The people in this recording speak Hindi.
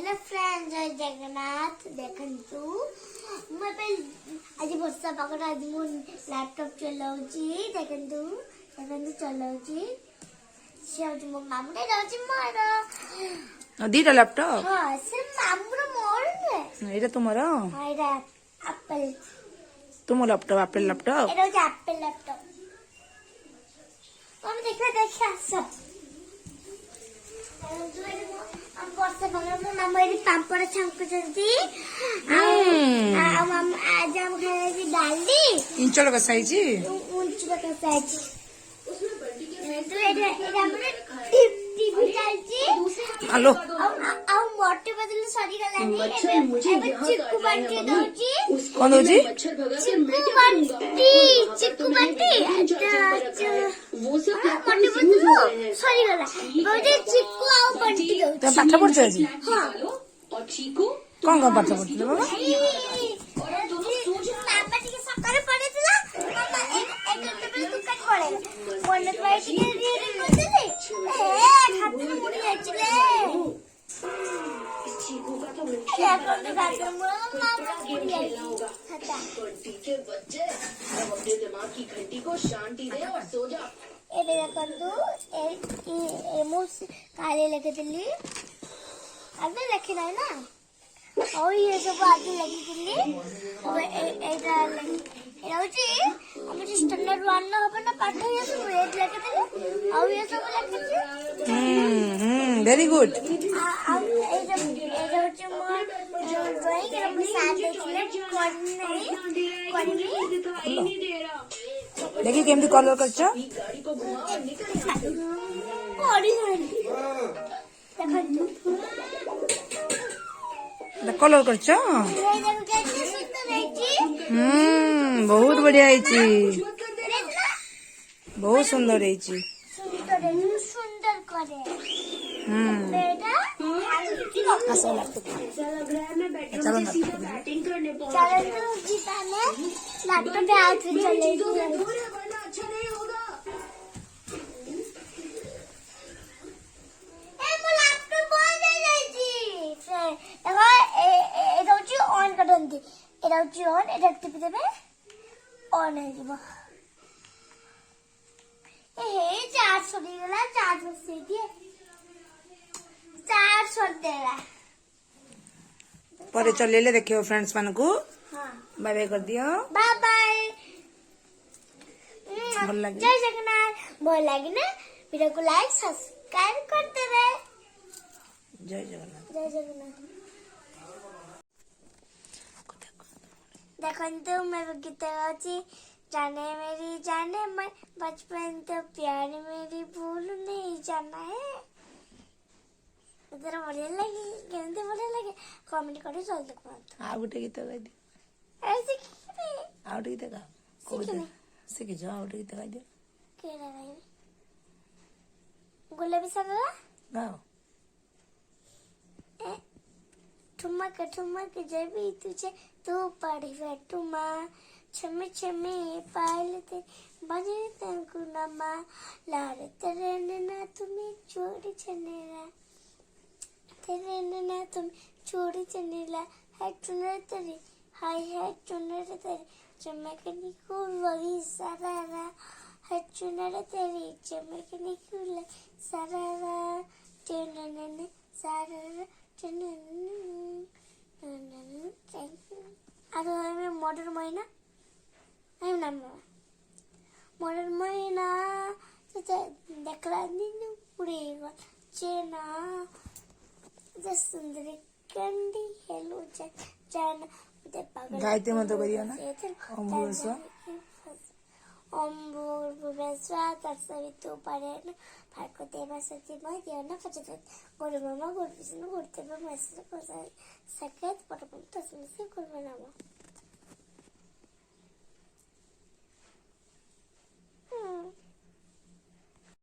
हेलो फ्रेंड्स, जय जगन्नाथ। देखंतु मैं पे आज वर्षा पागल आज मु लैपटॉप चलाउची। देखंतु चलाउची से आज मो मामुने रहची मारा दीटा लैपटॉप। हां से मामुर मोर रे एटा तुमरो। हां एटा एप्पल तुम लैपटॉप एप्पल लैपटॉप एटा एप्पल लैपटॉप। हम देखा सब हम वर्षा पागल मामा ये पापड़ छांकुचंती आज हम खाएगी डाली इंचल कसाइची उंच कसाइची तो एटा हमरे टीवी चलची हेलो आ मोटे बदल सरी गलानी एबे चिक्कू बंटी दउची। कौन दोजी? चिक्कू बंटी वो सब मोटे बदल सरी गला बोले चिक्कू आ बंटी दउची। तो पाठ पढ़छ जी? हां और चीकू कौन कौन पाठ पढ़छ बाबा? पापा टिके सकाळे पढेतला मामा एक घंटे दुकान पढे बोलले पाई टिके रीडिंग करते ए खाते मुड़ी आचले चीकू का तो क्या करते खाते मामा मुड़ी खेलना होगा। खाता बंटी के बच्चे अब अपने दिमाग की घंटी को शांति दे और सो जा। ए बेटा कंदू ए मोस काले लगे दिल्ली आगे लखे ना ना और ये सब आगे लगी दिल्ली और एटा लगी एरोजी हम जो स्टैंडर्ड 1 ना हो ना पाठ ये सब रेड लगे दिल्ली और ये सब लगे दिल्ली वेरी गुड। ए जो मोर ड्राइंग के हम साथ देखले करनी देखि केमती कलर करछ? गाड़ी को घुमा और निकल यहाँ। ओडी देखंतु कलर करछ? बहुत बढ़िया आइची, बहुत सुंदर आइची। सुंदर करे बेटा ऐसा लैपटॉप ऐसा लग रहा है मैं बैटिंग चलो से ना। सीधा बैटिंग करने पहुंच चलो तो जीता ने लैपटॉप पे आज चले दूर है वरना अच्छा नहीं होगा। ए मो लैपटॉप बंद हो जाईची से देखो ए रोची ऑन करंती ए रोची ऑन ए टिपि देबे ऑन हो जीवो। ए हे चार्ज सरी गला चार्ज बसे दिए चार्ज सर देला। पर चले ले देखियो फ्रेंड्स मान को हां बाय बाय कर दियो। Bye bye. भल लगे? जय जगन्नाथ। भल लगे ना वीडियो को लाइक सब्सक्राइब करते रहे। जय जगन्नाथ। जय जगन्नाथ। देखंतु मैं गीत गाची जाने मन बचपन तो प्यार मेरी भूल नहीं जाना है। इधर बढ़िया लगे केमते बढ़िया लगे कमेंट करी जल्दी करत। आ गुटे गीत गाइ दे। ऐसे किने आ गुटे गीत गा। सिखने सिखि जा आ गुटे गीत गाइ दे। केरा गाई गुलाबी सगा गाओ। ठुमक जब भी तुझे तू पड़ी बैठुमा छमे छमे पालते बजे तंकु नमा लार तेरे ना तुम्हें छोड़ी चनेला तेरे ना तुम छोड़ी चनेला है चुनर तेरी हाय है चुनर तेरी चमकनी को वही सरारा है चुनर तेरी चमकनी को सरारा चुनर सरारा আর আমি মডার্ন ময়না আমি নাম মডার্ন ময়না দেখলা দিন পুড়ে গেল চেনা সুন্দর ক্যান্ডি হেলো জান गाइते मत करियो ना। অম্বুর ভুবেশা তার সবিতু পারেন ফাঁকো দেবা সত্যি ময় দিও না পচতে গরু মামা গরু পিছনে ঘুরতে বা মেসেজ করে সাকেত পটপট তো করবে না।